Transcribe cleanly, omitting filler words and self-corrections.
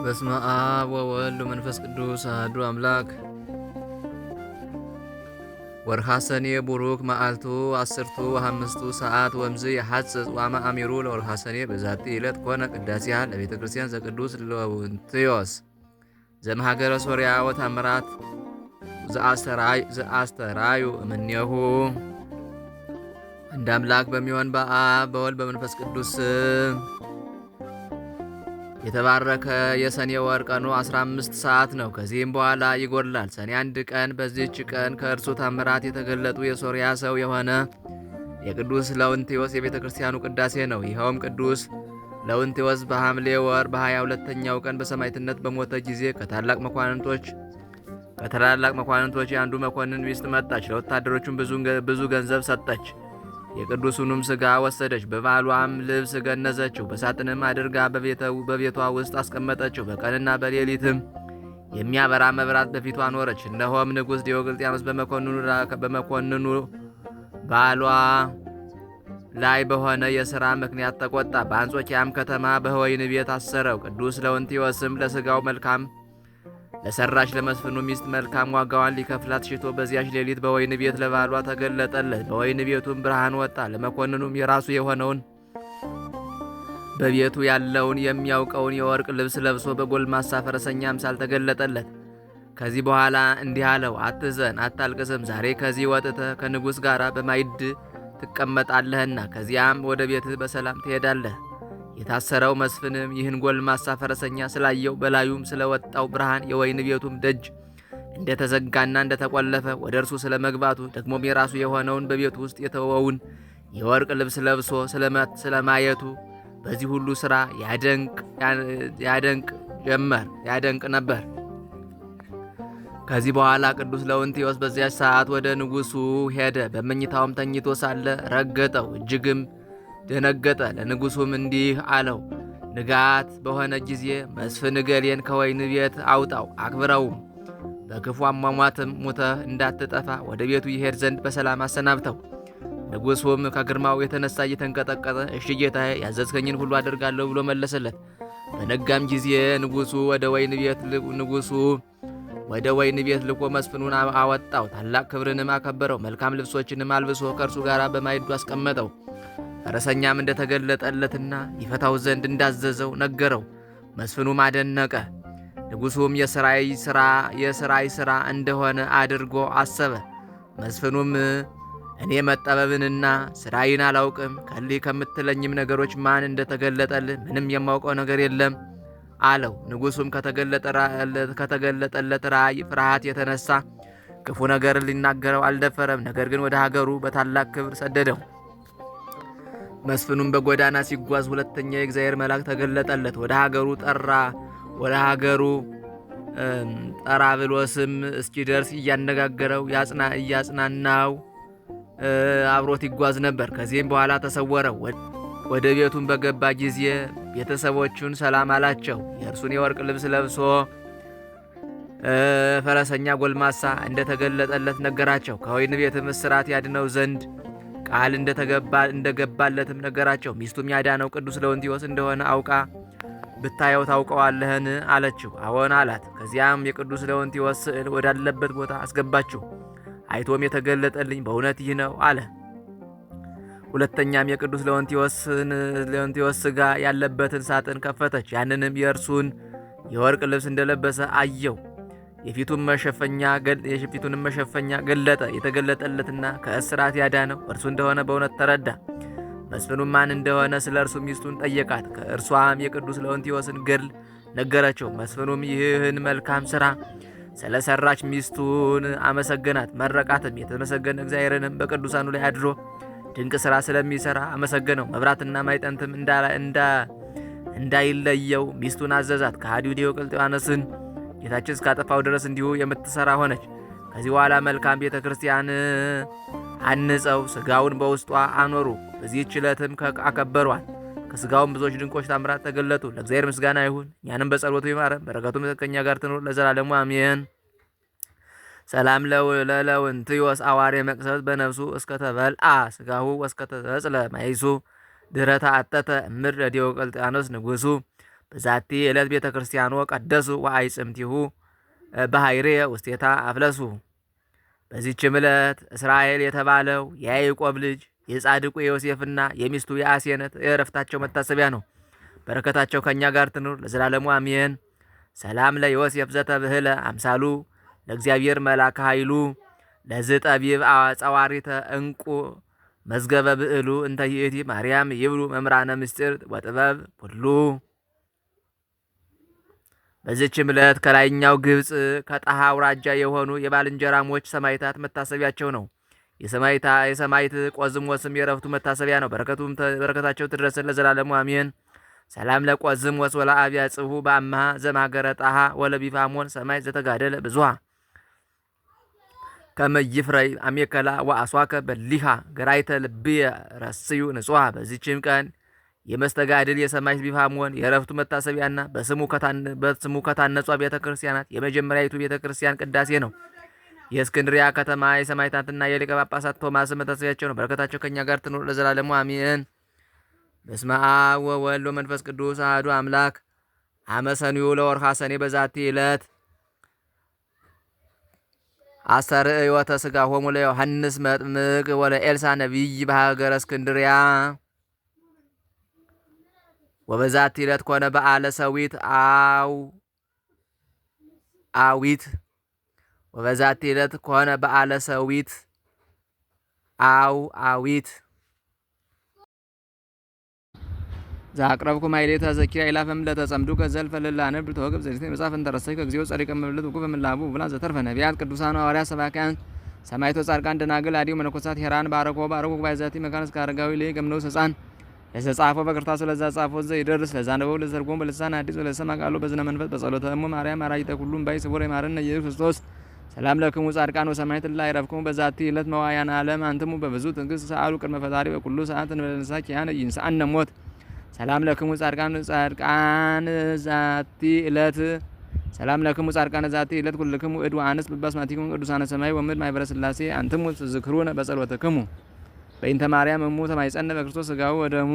በስመ አብ ወወልድ ወመንፈስ ቅዱስ አሐዱ አምላክ። ወርሃ ሰኔ ቡሩክ መዓልቱ አስርቱ ወሐምስቱ ሰዓት ወምዝ የሐጽጽ ዋመ አሚሩ ለወርሃ ሰኔ በዛቲ ዕለት ኮነ ቅዳሴሃ ለቤተ ክርስቲያን ዘቅዱስ ለውንትዮስ ዘመሃገረ ሶርያ ወታምራት ዘአስተራዩ እምኔሁ። እንደ አምላክ በሚሆን በአብ በወልድ በመንፈስ ቅዱስ የተባረከ የሰኔ ወር ቀኑ 15 ሰዓት ነው። ከዚህም በኋላ ይጎድላል። ሰኔ 1 ቀን በዚህች ቀን ከእርሱ ታምራት የተገለጡ የሶርያ ሰው የሆነ የቅዱስ ለውንቴዎስ የቤተ ክርስቲያኑ ቅዳሴ ነው። ይኸውም ቅዱስ ለውንቴዎስ በሐምሌ ወር በ22ኛው ቀን በሰማዕትነት በሞተ ጊዜ ከታላላቅ መኳንንቶች የአንዱ መኮንን ሚስት መጣች። ለወታደሮቹም ብዙ ገንዘብ ሰጠች። የቅዱሱንም ሥጋ ወሰደች። በባሏም ልብስ ገነዘችው። በሳጥንም አድርጋ በቤቷ ውስጥ አስቀመጠችው። በቀንና በሌሊትም የሚያበራ መብራት በፊቷ አኖረች። እነሆም ንጉሥ ዲዮቅልጥያኖስ በመኮንኑ ባሏ ላይ በሆነ የሥራ ምክንያት ተቆጣ። በአንጾኪያም ከተማ በወህኒ ቤት አሰረው። ቅዱስ ለውንቲዮስም ለሥጋው መልካም ለሰራች ለመስፍኑ ሚስት መልካም ዋጋዋን ሊከፍላት ሽቶ በዚያች ሌሊት በወህኒ ቤት ለባሏ ተገለጠለት። በወህኒ ቤቱም ብርሃን ወጣ። ለመኮንኑም የራሱ የሆነውን በቤቱ ያለውን የሚያውቀውን የወርቅ ልብስ ለብሶ በጎልማሳ ፈረሰኛ አምሳል ተገለጠለት። ከዚህ በኋላ እንዲህ አለው፣ አትዘን፣ አታልቅስም። ዛሬ ከዚህ ወጥተህ ከንጉሥ ጋር በማዕድ ትቀመጣለህና ከዚያም ወደ ቤትህ በሰላም ትሄዳለህ። የታሰረው መስፍንም ይህን ጎልማሳ ፈረሰኛ ስላየው በላዩም ስለወጣው ብርሃን የወህኒ ቤቱም ደጅ እንደተዘጋና እንደተቆለፈ ወደ እርሱ ስለመግባቱ ደግሞም የራሱ የሆነውን በቤቱ ውስጥ የተወውን የወርቅ ልብስ ለብሶ ስለማየቱ በዚህ ሁሉ ሥራ ያደንቅ ነበር። ከዚህ በኋላ ቅዱስ ለውንቲዮስ በዚያች ሰዓት ወደ ንጉሡ ሄደ። በመኝታውም ተኝቶ ሳለ ረገጠው፣ እጅግም ደነገጠ። ለንጉሡም እንዲህ አለው፣ ንጋት በሆነ ጊዜ መስፍን እገሌን ከወህኒ ቤት አውጣው፣ አክብረውም። በክፉ አሟሟትም ሙተህ እንዳትጠፋ ወደ ቤቱ ይሄድ ዘንድ በሰላም አሰናብተው። ንጉሡም ከግርማው የተነሳ እየተንቀጠቀጠ እሺ ጌታዬ፣ ያዘዝከኝን ሁሉ አደርጋለሁ ብሎ መለሰለት። በነጋም ጊዜ ንጉሡ ወደ ወህኒ ቤት ልኮ መስፍኑን አወጣው። ታላቅ ክብርንም አከበረው። መልካም ልብሶችንም አልብሶ ከእርሱ ጋር በማዕዱ አስቀመጠው። ፈረሰኛም እንደተገለጠለትና ይፈታው ዘንድ እንዳዘዘው ነገረው። መስፍኑም አደነቀ። ንጉሡም የሥራይ ሥራ እንደሆነ አድርጎ አሰበ። መስፍኑም እኔ መጠበብንና ሥራይን አላውቅም፣ ከሊህ ከምትለኝም ነገሮች ማን እንደተገለጠልህ ምንም የማውቀው ነገር የለም አለው። ንጉሡም ከተገለጠለት ራእይ ፍርሃት የተነሳ ክፉ ነገር ሊናገረው አልደፈረም። ነገር ግን ወደ ሀገሩ በታላቅ ክብር ሰደደው። መስፍኑም በጎዳና ሲጓዝ ሁለተኛ የእግዚአብሔር መልአክ ተገለጠለት። ወደ ሀገሩ ጠራብሎስም እስኪደርስ እያነጋገረው እያጽናናው አብሮት ይጓዝ ነበር። ከዚህም በኋላ ተሰወረው። ወደ ቤቱም በገባ ጊዜ ቤተሰቦቹን ሰላም አላቸው። የእርሱን የወርቅ ልብስ ለብሶ ፈረሰኛ ጎልማሳ እንደተገለጠለት ነገራቸው። ከወህኒ ቤትም እስራት ያድነው ዘንድ ቃል እንደገባለትም ነገራቸው። ሚስቱም ያዳነው ቅዱስ ለውንቲዮስ እንደሆነ አውቃ ብታየው ታውቀዋለህን አለችው። አዎን አላት። ከዚያም የቅዱስ ለውንቲዮስ ስዕል ወዳለበት ቦታ አስገባችው። አይቶም የተገለጠልኝ በእውነት ይህ ነው አለ። ሁለተኛም የቅዱስ ለውንቲዮስ ሥጋ ያለበትን ሳጥን ከፈተች። ያንንም የእርሱን የወርቅ ልብስ እንደለበሰ አየው። የፊቱንም መሸፈኛ ገለጠ። የተገለጠለትና ከእስራት ያዳነው እርሱ እንደሆነ በእውነት ተረዳ። መስፍኑም ማን እንደሆነ ስለ እርሱ ሚስቱን ጠየቃት። ከእርሷም የቅዱስ ለውንቲዮስን ገድል ነገረችው። መስፍኑም ይህን መልካም ሥራ ስለ ሠራች ሚስቱን አመሰገናት፣ መረቃትም። የተመሰገነ እግዚአብሔርንም በቅዱሳኑ ላይ አድሮ ድንቅ ሥራ ስለሚሠራ አመሰገነው። መብራትና ማዕጠንትም እንዳይለየው ሚስቱን አዘዛት። ከሃዲው ዲዮቅልጥያኖስን ጌታችን እስካጠፋው ድረስ እንዲሁ የምትሰራ ሆነች። ከዚህ በኋላ መልካም ቤተ ክርስቲያን አንጸው ሥጋውን በውስጧ አኖሩ። በዚህች ዕለትም አከበሯል። ከሥጋውም ብዙዎች ድንቆች ታምራት ተገለጡ። ለእግዚአብሔር ምስጋና ይሁን፣ እኛንም በጸሎቱ ይማረን፣ በረከቱም ከእኛ ጋር ትኑር ለዘላለሙ አሜን። ሰላም ለለውንቲዮስ አዋሬ መቅሰፍት በነፍሱ እስከተበልአ ሥጋሁ ወስከተጸጽለ ማይሱ ድኅረ ተአተተ እምድረ ዲዮቅልጥያኖስ ንጉሡ በዛቲ ዕለት ቤተ ክርስቲያኖ ቀደሱ ወአይጽምቲሁ በሃይሬ ውስቴታ አፍለሱ። በዚህችም ዕለት እስራኤል የተባለው የያዕቆብ ልጅ የጻድቁ የዮሴፍና የሚስቱ የአሴነት የዕረፍታቸው መታሰቢያ ነው። በረከታቸው ከእኛ ጋር ትኑር ለዘላለሙ አሜን። ሰላም ለዮሴፍ ዘተብህለ አምሳሉ ለእግዚአብሔር መላከ ኃይሉ ለዝ ጠቢብ ጸዋሪተ እንቁ መዝገበ ብዕሉ እንተ ይእቲ ማርያም ይብሉ መምራነ ምስጢር ወጥበብ ሁሉ። በዚችም ዕለት ከላይኛው ግብፅ ከጣሃ አውራጃ የሆኑ የባልንጀራሞች ሰማዕታት መታሰቢያቸው ነው። የሰማዕት ቆዝሞስም የዕረፍቱ መታሰቢያ ነው። በረከታቸው ትድረስን ለዘላለሙ አሜን። ሰላም ለቆዝሞስ ወለአብያ ጽሁ በአምሃ ዘማገረ ጣሃ ወለቢፋሞን ሰማዕት ዘተጋደለ ብዙሃ ከመይፍረይ አሜከላ ወአስዋከ በሊሃ ገራይተ ልብየ ረስዩ ንጹሃ። በዚችም ቀን የመስተጋድል የሰማዕት ቢፋሞን የዕረፍቱ መታሰቢያና በስሙ ከታነጿ ቤተ ክርስቲያናት የመጀመሪያዊቱ ቤተ ክርስቲያን ቅዳሴ ነው። የእስክንድሪያ ከተማ የሰማዕታትና የሊቀ ጳጳሳት ቶማስ መታሰቢያቸው ነው። በረከታቸው ከእኛ ጋር ትኑር ለዘላለሙ አሜን። በስመ አብ ወወልድ ወመንፈስ ቅዱስ አሐዱ አምላክ። አመ ሰኑዩ ለወርኃ ሰኔ በዛቲ ዕለት አስተርእዮተ ሥጋሆሙ ለዮሐንስ መጥምቅ ወለኤልሳ ነቢይ በሀገረ እስክንድርያ። ወበዛቲ ዕለት ኮነ በዓለ ሰዊት አዊት ወበዛቲ ዕለት ኮነ በዓለ ሰዊት አዊት ዛቅረብኩ ማይሌታ ዘኪራ ኢላፈም ለተጸምዱ ከዘልፈ ለላነብ ተወግብ ዘሪት መጻፍ እንተረሰይ ከግዚኦ ጸሪቀ መብለት ወቁ በመላቡ ብላ ዘተርፈ ነቢያት ቅዱሳን ሐዋርያት ሰባክያን ሰማዕቶ ጻድቃን ደናግል አዲው መነኮሳት ሄራን ባረኮ ባይዛቲ መካነስ ካረጋዊ ላይ ገምነው ሕፃን ለተጻፈ በቅርታሱ ለዛ ጻፈ ዘይደርስ ለዛ ነበው ለዘርጎም በልሳን አዲስ ለሰማ ቃሉ በዝነ መንፈስ በጸሎተ እሙ ማርያም አራጅተ ሁሉም ባይ ስቡር ይማረነ ኢየሱስ ክርስቶስ። ሰላም ለክሙ ጻድቃን ወሰማዕት ላይ ረፍክሙ በዛቲ ዕለት መዋያን ዓለም አንትሙ በብዙ ትዕግስት ሰአሉ ቅድመ ፈጣሪ በኩሉ ሰዓት እንበለንሳ ኪያነ ይንሳአነ ሞት። ሰላም ለክሙ ጻድቃን ዛቲ ዕለት ሰላም ለክሙ ጻድቃን ዛቲ ዕለት ኩልክሙ እድ ወአንስ በባስማቲኩም ቅዱሳነ ሰማይ ወምድር ማኅበረ ሥላሴ አንትሙ ትዝክሩነ በጸሎተክሙ በእንተ ማርያም እሙ ተማይጸነ በክርስቶስ ሥጋው ወደሙ